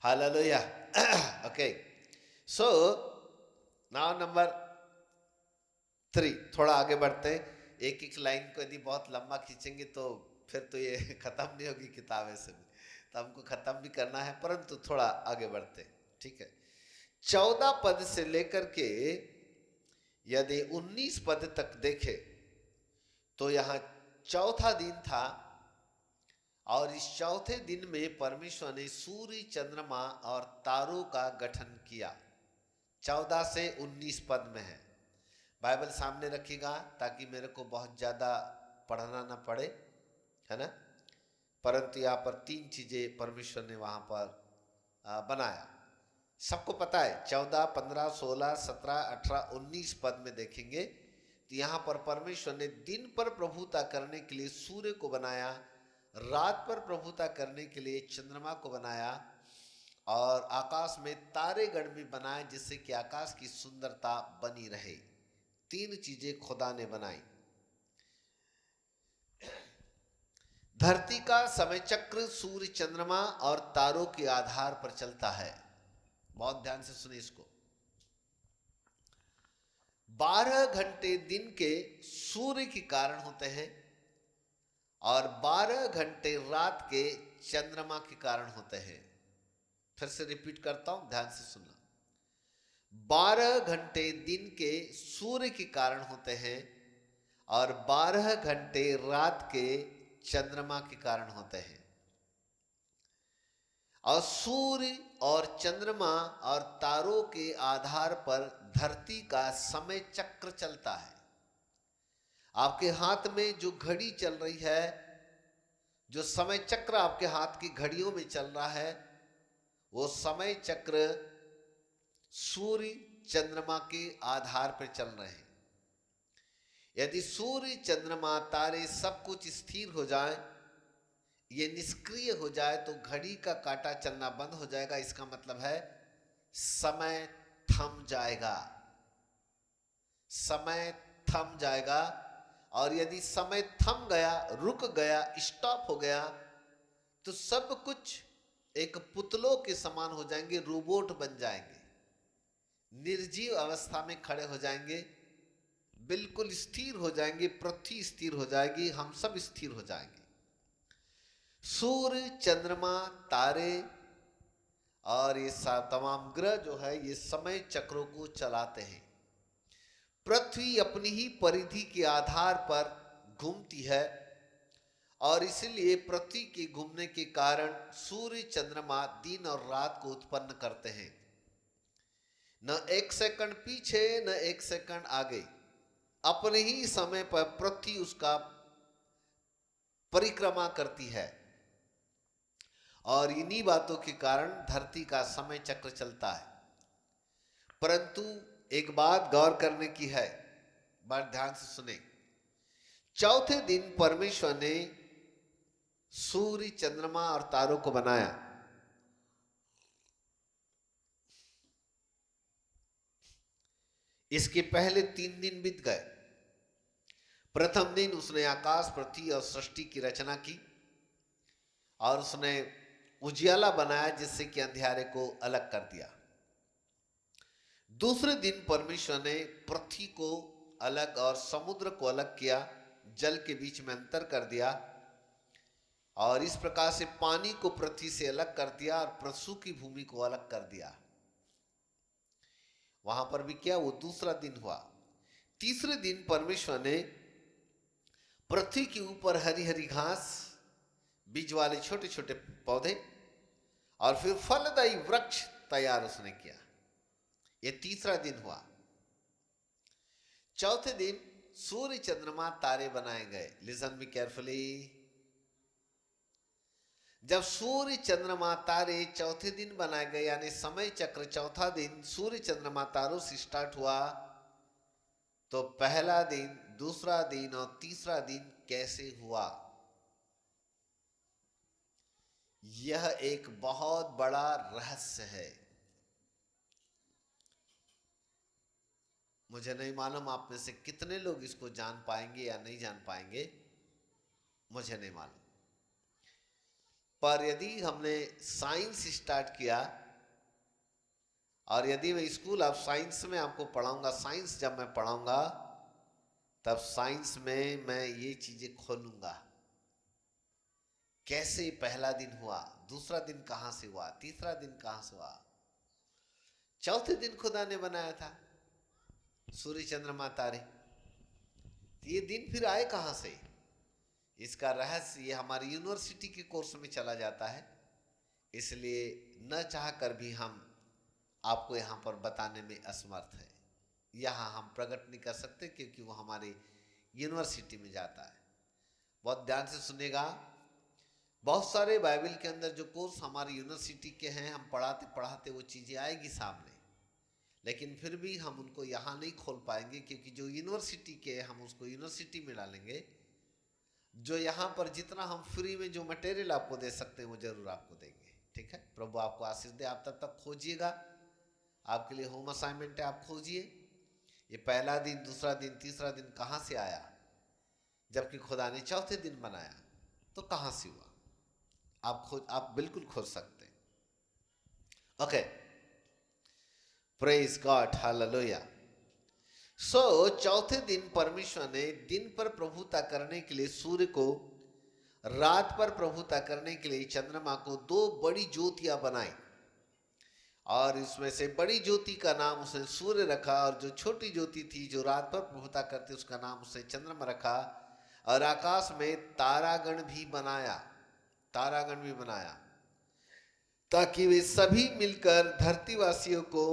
Hallelujah. Okay. So now number 3, थोड़ा आगे बढ़ते हैं। एक एक लाइन को यदि बहुत लंबा खींचेंगे तो फिर तो ये खत्म नहीं होगी किताब ऐसे भी, तो हमको खत्म भी करना है, परंतु थोड़ा आगे बढ़ते हैं, ठीक है। 14 पद से लेकर के यदि 19 पद तक देखे तो यहाँ चौथा दिन था, और इस चौथे दिन में परमेश्वर ने सूर्य, चंद्रमा और तारों का गठन किया। 14 से 19 पद में है। बाइबल सामने रखिएगा ताकि मेरे को बहुत ज़्यादा पढ़ना ना पड़े, है ना। परंतु यहाँ पर 3 चीज़ें परमेश्वर ने वहाँ पर बनाया। सबको पता है 14, 15, 16, 17, 18, 19 पद में देखेंगे तो यहाँ पर परमेश्वर ने दिन पर प्रभुता करने के लिए सूर्य को बनाया, रात पर प्रभुता करने के लिए चंद्रमा को बनाया, और आकाश में तारे गण भी बनाए जिससे कि आकाश की सुंदरता बनी रहे। 3 चीजें खुदा ने बनाई। धरती का समय चक्र सूर्य, चंद्रमा और तारों के आधार पर चलता है। बहुत ध्यान से सुनिए इसको। 12 घंटे दिन के सूर्य के कारण होते हैं और 12 घंटे रात के चंद्रमा के कारण होते हैं। फिर से रिपीट करता हूं, ध्यान से सुनना। 12 घंटे दिन के सूर्य के कारण होते हैं और 12 घंटे रात के चंद्रमा के कारण होते हैं। और सूर्य और चंद्रमा और तारों के आधार पर धरती का समय चक्र चलता है। आपके हाथ में जो घड़ी चल रही है, जो समय चक्र आपके हाथ की घड़ियों में चल रहा है, वो समय चक्र सूर्य, चंद्रमा के आधार पर चल रहे हैं। यदि सूर्य, चंद्रमा, तारे सब कुछ स्थिर हो जाए, ये निष्क्रिय हो जाए, तो घड़ी का काटा चलना बंद हो जाएगा। इसका मतलब है समय थम जाएगा, समय थम जाएगा। और यदि समय थम गया, रुक गया, स्टॉप हो गया, तो सब कुछ एक पुतलों के समान हो जाएंगे, रोबोट बन जाएंगे, निर्जीव अवस्था में खड़े हो जाएंगे, बिल्कुल स्थिर हो जाएंगे, पृथ्वी स्थिर हो जाएगी, हम सब स्थिर हो जाएंगे। सूर्य, चंद्रमा, तारे और ये तमाम ग्रह जो है, ये समय चक्रों को चलाते हैं। पृथ्वी अपनी ही परिधि के आधार पर घूमती है और इसलिए पृथ्वी के घूमने के कारण सूर्य, चंद्रमा दिन और रात को उत्पन्न करते हैं। न 1 सेकंड पीछे, न 1 सेकंड आगे, अपने ही समय पर पृथ्वी उसका परिक्रमा करती है। और इन्हीं बातों के कारण धरती का समय चक्र चलता है। परंतु एक बात गौर करने की है, बात ध्यान से सुने। चौथे दिन परमेश्वर ने सूर्य, चंद्रमा और तारों को बनाया। इसके पहले 3 दिन बीत गए। प्रथम दिन उसने आकाश, पृथ्वी और सृष्टि की रचना की, और उसने उजियाला बनाया जिससे कि अंधियारे को अलग कर दिया। दूसरे दिन परमेश्वर ने पृथ्वी को अलग और समुद्र को अलग किया, जल के बीच में अंतर कर दिया और इस प्रकार से पानी को पृथ्वी से अलग कर दिया और प्रसू की भूमि को अलग कर दिया। वहां पर भी क्या, वो दूसरा दिन हुआ। तीसरे दिन परमेश्वर ने पृथ्वी के ऊपर हरी हरी घास, बीज वाले छोटे छोटे पौधे और फिर फलदायी वृक्ष तैयार उसने किया। यह तीसरा दिन हुआ। चौथे दिन सूर्य चंद्रमा तारे बनाए गए। Listen me carefully. जब सूर्य चंद्रमा तारे चौथे दिन बनाए गए, यानी समय चक्र चौथा दिन सूर्य चंद्रमा तारों से स्टार्ट हुआ, तो पहला दिन, दूसरा दिन और तीसरा दिन कैसे हुआ? यह एक बहुत बड़ा रहस्य है। मुझे नहीं मालूम आप में से कितने लोग इसको जान पाएंगे या नहीं जान पाएंगे, मुझे नहीं मालूम। पर यदि हमने साइंस स्टार्ट किया और यदि मैं स्कूल ऑफ साइंस में आपको पढ़ाऊंगा, साइंस जब मैं पढ़ाऊंगा तब साइंस में मैं ये चीजें खोलूंगा। कैसे पहला दिन हुआ, दूसरा दिन कहां से हुआ, तीसरा दिन कहां से हुआ, चौथे दिन खुदा ने बनाया था सूर्य चंद्रमा तारे, ये दिन फिर आए कहां से? इसका रहस्य ये हमारी यूनिवर्सिटी के कोर्स में चला जाता है, इसलिए न चाहकर भी हम आपको यहाँ पर बताने में असमर्थ है। यहाँ हम प्रकट नहीं कर सकते क्योंकि वो हमारे यूनिवर्सिटी में जाता है। बहुत ध्यान से सुनेगा। बहुत सारे बाइबल के अंदर जो कोर्स हमारी यूनिवर्सिटी के हैं, हम पढ़ाते पढ़ाते वो चीज़ें आएगी सामने, लेकिन फिर भी हम उनको यहाँ नहीं खोल पाएंगे क्योंकि जो यूनिवर्सिटी के हम उसको यूनिवर्सिटी में डालेंगे। जो यहाँ पर जितना हम फ्री में जो मटेरियल आपको दे सकते हैं वो जरूर आपको देंगे। ठीक है, प्रभु आपको आशीष दे। आप तब तक खोजिएगा, आपके लिए होम असाइनमेंट है, आप खोजिए ये पहला दिन, दूसरा दिन, तीसरा दिन कहाँ से आया, जबकि खुदा ने चौथे दिन बनाया, तो कहाँ से हुआ? आप बिल्कुल खोज सकते हैं। Okay, praise God, hallelujah. So चौथे दिन परमेश्वर ने दिन पर प्रभुता करने के लिए सूर्य को, रात पर प्रभुता करने के लिए चंद्रमा को दो बड़ी ज्योतियां बनाई और इसमें से बड़ी ज्योति का नाम उसने सूर्य रखा और जो छोटी ज्योति थी जो रात पर प्रभुता करती उसका नाम उसने चंद्रमा रखा। और आकाश में तारागण भी बनाया, तारागण भी बनाया ताकि वे सभी मिलकर धरतीवासियों को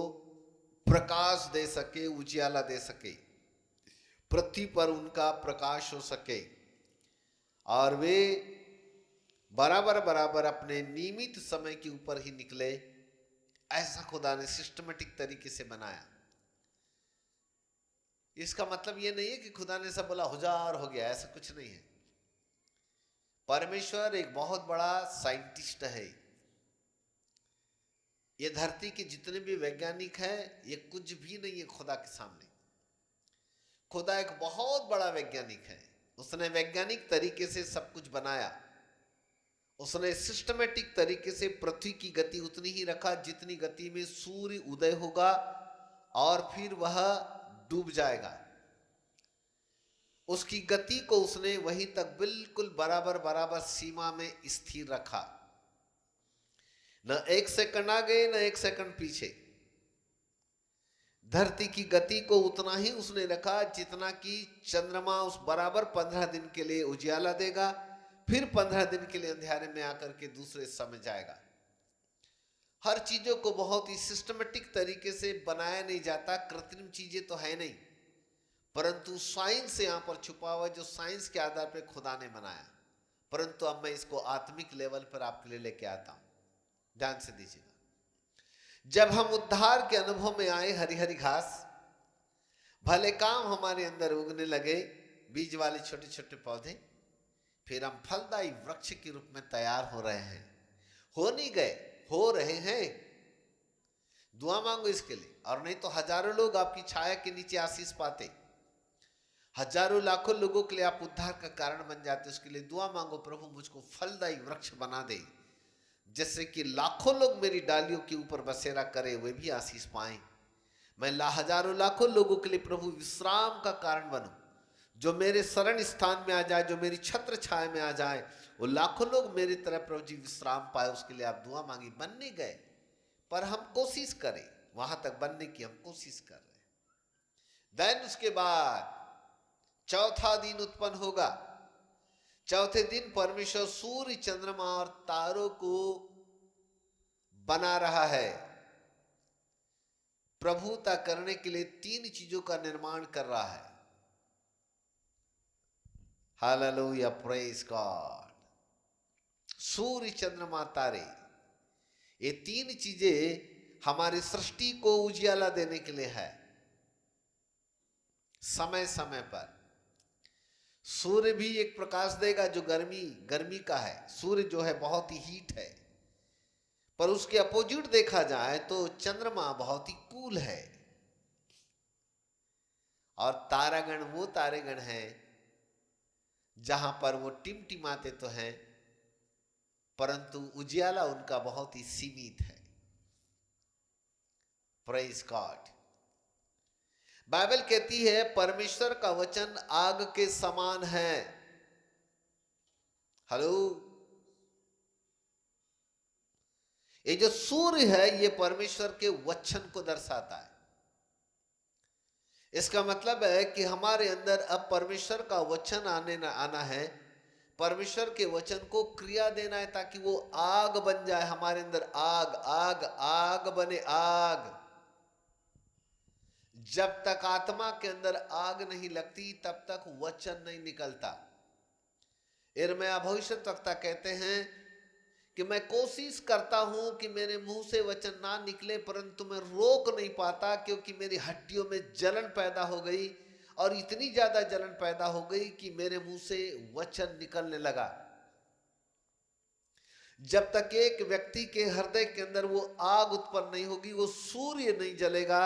प्रकाश दे सके, उजियाला दे सके, पृथ्वी पर उनका प्रकाश हो सके और वे बराबर बराबर अपने नियमित समय के ऊपर ही निकले। ऐसा खुदा ने सिस्टमेटिक तरीके से बनाया। इसका मतलब यह नहीं है कि खुदा ने सब बोला हजार हो गया, ऐसा कुछ नहीं है। परमेश्वर एक बहुत बड़ा साइंटिस्ट है। ये धरती के जितने भी वैज्ञानिक हैं ये कुछ भी नहीं है खुदा के सामने। खुदा एक बहुत बड़ा वैज्ञानिक है। उसने वैज्ञानिक तरीके से सब कुछ बनाया। उसने सिस्टमेटिक तरीके से पृथ्वी की गति उतनी ही रखा जितनी गति में सूर्य उदय होगा और फिर वह डूब जाएगा। उसकी गति को उसने वहीं तक बिल्कुल बराबर बराबर सीमा में स्थिर रखा। न एक सेकंड आगे न एक सेकंड पीछे। धरती की गति को उतना ही उसने रखा जितना कि चंद्रमा उस बराबर 15 दिन के लिए उजियाला देगा, फिर 15 दिन के लिए अंधेरे में आकर के दूसरे समय जाएगा। हर चीजों को बहुत ही सिस्टमेटिक तरीके से बनाया नहीं जाता। कृत्रिम चीजें तो है नहीं, परंतु साइंस यहां पर छुपा हुआ जो साइंस के आधार पर खुदा ने बनाया। परंतु अब मैं इसको आत्मिक लेवल पर आपके लिए लेके आता हूं, ध्यान से दीजिएगा। जब हम उद्धार के अनुभव में आए, हरी हरी घास, भले काम हमारे अंदर उगने लगे, बीज वाले छोटे छोटे पौधे, फिर हम फलदायी वृक्ष के रूप में तैयार हो रहे हैं। हो नहीं गए, हो रहे हैं। दुआ मांगो इसके लिए, और नहीं तो हजारों लोग आपकी छाया के नीचे आशीष पाते। हजारों लाखों लोगों के लिए आप उद्धार का कारण बन जाते, उसके लिए दुआ मांगो, प्रभु मुझको फलदायी वृक्ष बना दे, जिससे कि लाखों लोग मेरी डालियों के ऊपर बसेरा करे, वे भी आशीष पाएं। मैं हजारों लाखों लोगों के लिए प्रभु विश्राम का कारण बनूं, जो मेरे शरण स्थान में आ जाए, जो मेरी छत्र छाया में आ जाए, वो लाखों लोग मेरी तरह प्रभु जी विश्राम पाए। उसके लिए आप दुआ मांगी। बन नहीं गए, पर हम कोशिश करें, वहां तक बनने की हम कोशिश कर रहे हैं। देन उसके बाद चौथा दिन उत्पन्न होगा। चौथे दिन परमेश्वर सूर्य, चंद्रमा और तारों को बना रहा है। प्रभुता करने के लिए 3 चीजों का निर्माण कर रहा है। Hallelujah, praise God. सूर्य, चंद्रमा, तारे, ये 3 चीजें हमारी सृष्टि को उजियाला देने के लिए है। समय समय पर सूर्य भी एक प्रकाश देगा जो गर्मी का है। सूर्य जो है बहुत ही हीट है, पर उसके अपोजिट देखा जाए तो चंद्रमा बहुत ही कूल है। और तारागण वो तारेगण हैं जहां पर वो टिमटिमाते तो हैं, परंतु उजियाला उनका बहुत ही सीमित है। Praise God. बाइबल कहती है परमेश्वर का वचन आग के समान है। हेलो, ये जो सूर्य है ये परमेश्वर के वचन को दर्शाता है। इसका मतलब है कि हमारे अंदर अब परमेश्वर का वचन आना है, परमेश्वर के वचन को क्रिया देना है, ताकि वो आग बन जाए हमारे अंदर। आग आग आग बने, आग। जब तक आत्मा के अंदर आग नहीं लगती तब तक वचन नहीं निकलता। यिर्मयाह भविष्यद्वक्ता कहते हैं कि मैं कोशिश करता हूं कि मेरे मुंह से वचन ना निकले, परंतु मैं रोक नहीं पाता, क्योंकि मेरी हड्डियों में जलन पैदा हो गई, और इतनी ज्यादा जलन पैदा हो गई कि मेरे मुंह से वचन निकलने लगा। जब तक एक व्यक्ति के हृदय के अंदर वो आग उत्पन्न नहीं होगी, वो सूर्य नहीं जलेगा,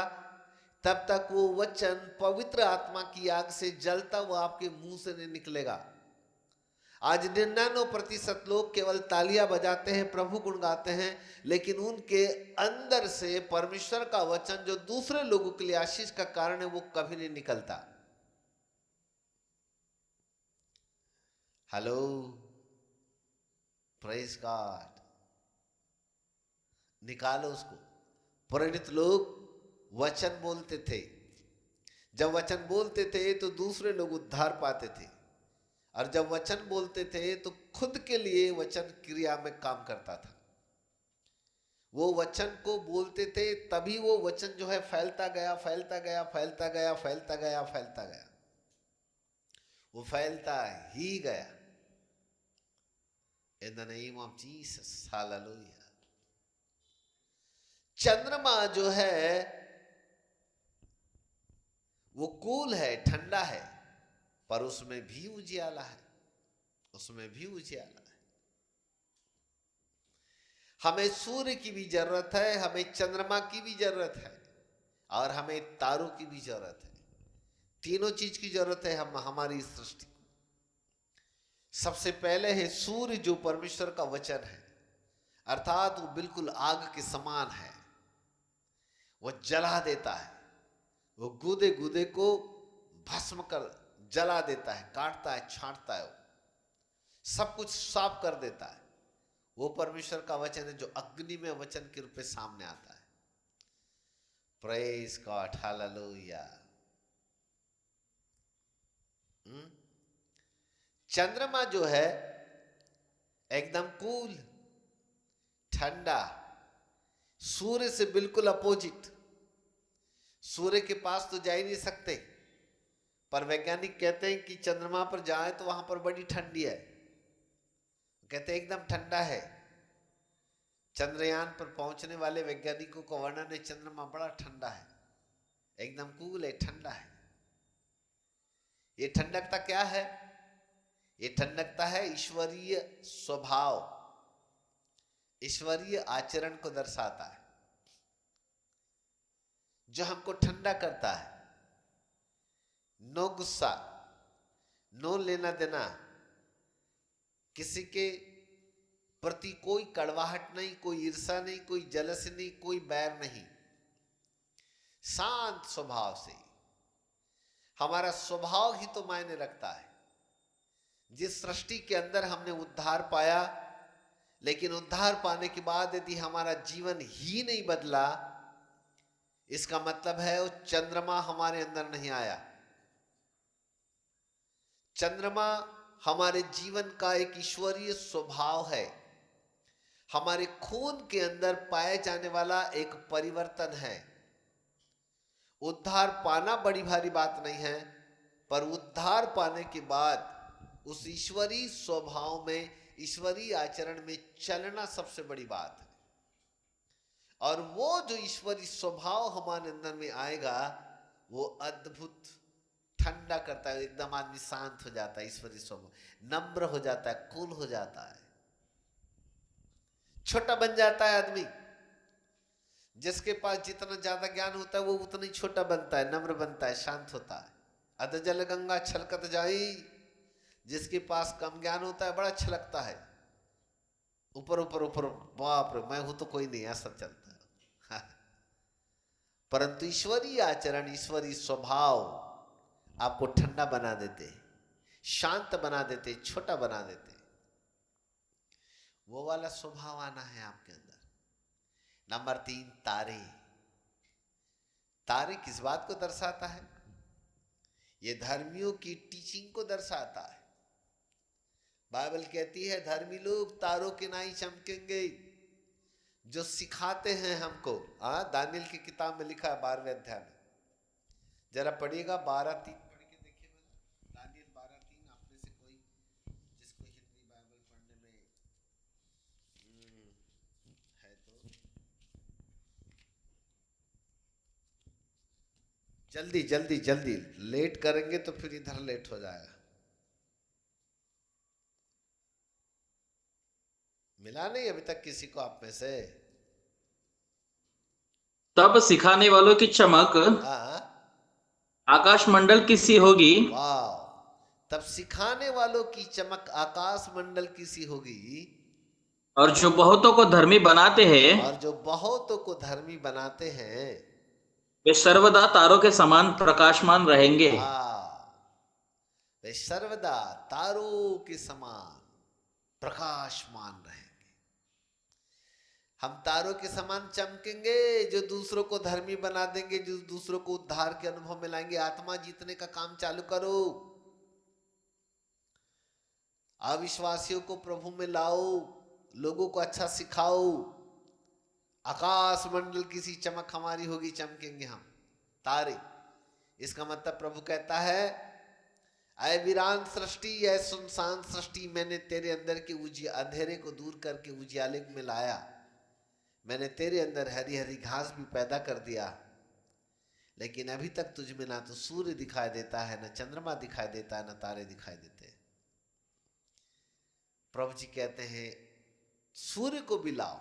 तब तक वो वचन पवित्र आत्मा की आग से जलता हुआ आपके मुंह से नहीं निकलेगा। आज 99% लोग केवल तालियां बजाते हैं, प्रभु गुण गाते हैं, लेकिन उनके अंदर से परमेश्वर का वचन जो दूसरे लोगों के लिए आशीष का कारण है वो कभी नहीं निकलता। Hello, praise God. निकालो उसको। प्रेरित लोग वचन बोलते थे, जब वचन बोलते थे तो दूसरे लोग उद्धार पाते थे, और जब वचन बोलते थे तो खुद के लिए वचन क्रिया में काम करता था। वो वचन को बोलते थे, तभी वो वचन जो है फैलता गया, फैलता गया, फैलता गया, फैलता गया, फैलता गया। वो फैलता ही गया। In the name of Jesus, hallelujah. चंद्रमा जो है वो कूल है, ठंडा है, पर उसमें भी उजियाला है, उसमें भी उजियाला है। हमें सूर्य की भी जरूरत है, हमें चंद्रमा की भी जरूरत है, और हमें तारों की भी जरूरत है। तीनों चीज की जरूरत है हमारी सृष्टि को। सबसे पहले है सूर्य, जो परमेश्वर का वचन है, अर्थात वो बिल्कुल आग के समान है। वो जला देता है, वो गूदे गूदे को भस्म कर जला देता है, काटता है, छांटता है, सब कुछ साफ कर देता है। वो परमेश्वर का वचन है जो अग्नि में वचन के रूप में सामने आता है। Praise God, hallelujah. चंद्रमा जो है एकदम कूल, ठंडा, सूर्य से बिल्कुल अपोजिट। सूर्य के पास तो जा ही नहीं सकते, पर वैज्ञानिक कहते हैं कि चंद्रमा पर जाए तो वहां पर बड़ी ठंडी है। कहते हैं एकदम ठंडा है। चंद्रयान पर पहुंचने वाले वैज्ञानिकों का वर्णन है, चंद्रमा बड़ा ठंडा है, एकदम कूल है, ठंडा है। ये ठंडकता क्या है? ये ठंडकता है ईश्वरीय स्वभाव, ईश्वरीय आचरण को दर्शाता है, जो हमको ठंडा करता है। नो गुस्सा, नो लेना देना, किसी के प्रति कोई कड़वाहट नहीं, कोई ईर्षा नहीं, कोई जलस नहीं, कोई बैर नहीं, शांत स्वभाव से। हमारा स्वभाव ही तो मायने रखता है। जिस सृष्टि के अंदर हमने उद्धार पाया, लेकिन उद्धार पाने के बाद यदि हमारा जीवन ही नहीं बदला, इसका मतलब है वो चंद्रमा हमारे अंदर नहीं आया। चंद्रमा हमारे जीवन का एक ईश्वरीय स्वभाव है, हमारे खून के अंदर पाए जाने वाला एक परिवर्तन है। उद्धार पाना बड़ी भारी बात नहीं है, पर उद्धार पाने के बाद उस ईश्वरीय स्वभाव में, ईश्वरीय आचरण में चलना सबसे बड़ी बात है। और वो जो ईश्वरीय स्वभाव हमारे अंदर में आएगा, वो अद्भुत ठंडा करता है, एकदम आदमी शांत हो जाता है, ईश्वरीय स्वभाव नम्र हो जाता है, कूल हो जाता है, छोटा बन जाता है आदमी। जिसके पास जितना ज्यादा ज्ञान होता है वो उतना ही छोटा बनता है, नम्र बनता है, शांत होता है। अधजल गंगा छलकत जाई, जिसके पास कम ज्ञान होता है बड़ा छलकता है, ऊपर ऊपर ऊपर, बाप रे मैं हूं तो कोई नहीं, ऐसा चलता है। परंतु ईश्वरीय आचरण, ईश्वरीय स्वभाव आपको ठंडा बना देते, शांत बना देते, छोटा बना देते। वो वाला स्वभाव आना है आपके अंदर। नंबर 3, तारे। तारे किस बात को दर्शाता है? ये धर्मियों की टीचिंग को दर्शाता है। बाइबल कहती है धर्मी लोग तारों के नाई चमकेंगे, जो सिखाते हैं हमको। दानियल की किताब में लिखा है 12वें अध्याय में, जरा पढ़िएगा 12:3 पढ़ के देखिए। दानियल 12:3, आप में से कोई जिसको हिंदी बाइबल पढ़ने में है तो जल्दी जल्दी जल्दी, लेट करेंगे तो फिर इधर लेट हो जाएगा। मिला नहीं अभी तक किसी को आप में से? तब सिखाने वालों की चमक हाँ, आकाश मंडल की सी होगी, वाह। तब सिखाने वालों की चमक आकाश मंडल की सी होगी, और जो बहुतों को धर्मी बनाते हैं और जो बहुतों को धर्मी बनाते हैं वे सर्वदा तारों के समान प्रकाशमान रहेंगे। वे सर्वदा तारों के समान प्रकाशमान रहेंगे। हम तारों के समान चमकेंगे, जो दूसरों को धर्मी बना देंगे, जो दूसरों को उद्धार के अनुभव में लाएंगे। आत्मा जीतने का काम चालू करो, अविश्वासियों को प्रभु में लाओ, लोगों को अच्छा सिखाओ। आकाश मंडल की सी चमक हमारी होगी, चमकेंगे हम तारे। इसका मतलब प्रभु कहता है, ऐ वीरान सृष्टि, ऐ सुनसान सृष्टि, मैंने तेरे अंदर के अंधेरे को दूर करके उजियाले में लाया। मैंने तेरे अंदर हरी हरी घास भी पैदा कर दिया, लेकिन अभी तक तुझ में ना तो सूर्य दिखाई देता है, ना चंद्रमा दिखाई देता है, ना तारे दिखाई देते। प्रभु जी कहते हैं सूर्य को भी लाओ,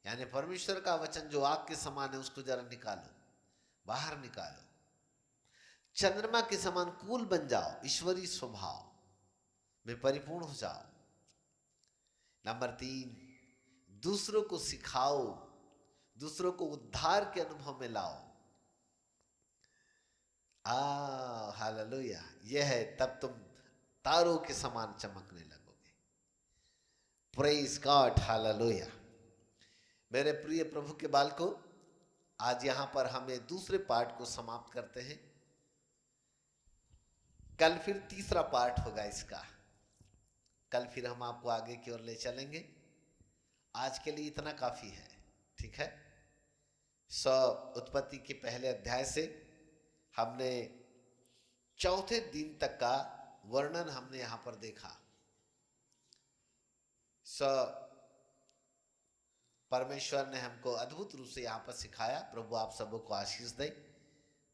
यानी परमेश्वर का वचन जो आग के समान है उसको जरा निकालो, बाहर निकालो। चंद्रमा के समान कूल बन जाओ, ईश्वरीय स्वभाव में परिपूर्ण हो जाओ। नंबर 3, दूसरों को सिखाओ, दूसरों को उद्धार के अनुभव में लाओ। हालेलुया। यह है, तब तुम तारों के समान चमकने लगोगे। Praise God, hallelujah. मेरे प्रिय प्रभु के बालकों, आज यहां पर हमें दूसरे पार्ट को समाप्त करते हैं। कल फिर तीसरा पार्ट होगा इसका। कल फिर हम आपको आगे की ओर ले चलेंगे। आज के लिए इतना काफी है, ठीक है। उत्पत्ति के पहले अध्याय से हमने चौथे दिन तक का वर्णन हमने यहां पर देखा। परमेश्वर ने हमको अद्भुत रूप से यहां पर सिखाया। प्रभु आप सबों को आशीष दे।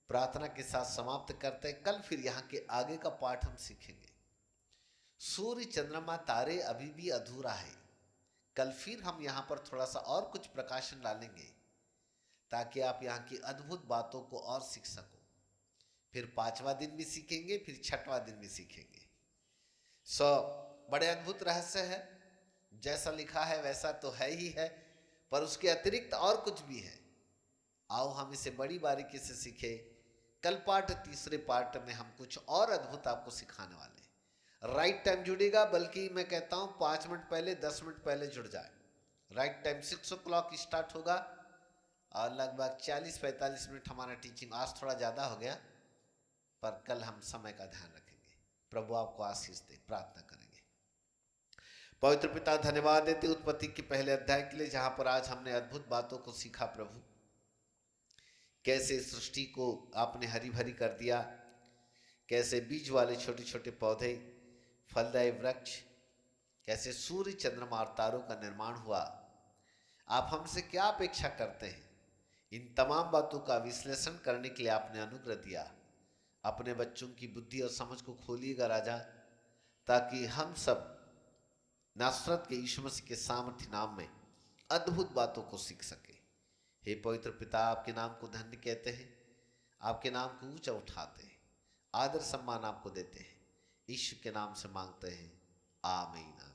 प्रार्थना के साथ समाप्त करते हैं। कल फिर यहाँ के आगे का पाठ हम सीखेंगे। सूर्य, चंद्रमा, तारे अभी भी अधूरा है। कल फिर हम यहाँ पर थोड़ा सा और कुछ प्रकाशन डालेंगे, ताकि आप यहाँ की अद्भुत बातों को और सीख सको। फिर 5वां दिन भी सीखेंगे, फिर 6वां दिन भी सीखेंगे। सो बड़े अद्भुत रहस्य है, जैसा लिखा है वैसा तो है ही है, पर उसके अतिरिक्त और कुछ भी है। आओ हम इसे बड़ी बारीकी से सीखे। कल पार्ट, तीसरे पार्ट में हम कुछ और अद्भुत आपको सिखाने वाले हैं। राइट टाइम जुड़ेगा, बल्कि मैं कहता हूं 5 मिनट पहले, 10 मिनट पहले जुड़ जाए। राइट टाइम 6 o'clock स्टार्ट होगा और लगभग 40-45 मिनट हमारा टीचिंग। आज थोड़ा ज़्यादा हो गया, पर कल हम समय का ध्यान रखेंगे। प्रभु आपको आशीष दे। प्रार्थना करेंगे। पवित्र पिता, धन्यवाद देते उत्पत्ति के पहले अध्याय के लिए, जहां पर आज हमने अद्भुत बातों को सीखा। प्रभु, कैसे सृष्टि को आपने हरी भरी कर दिया, कैसे बीज वाले छोटे छोटे पौधे, फलदायी वृक्ष, कैसे सूर्य, चंद्रमा और तारों का निर्माण हुआ। आप हमसे क्या अपेक्षा करते हैं? इन तमाम बातों का विश्लेषण करने के लिए आपने अनुग्रह दिया। अपने बच्चों की बुद्धि और समझ को खोलिएगा राजा, ताकि हम सब नासरत के यीशु मसीह के सामर्थ्य नाम में अद्भुत बातों को सीख सके। हे पवित्र पिता, आपके नाम को धन्य कहते हैं, आपके नाम को ऊंचा उठाते हैं, आदर सम्मान आपको देते हैं। यीशु के नाम से मांगते हैं, आमीन।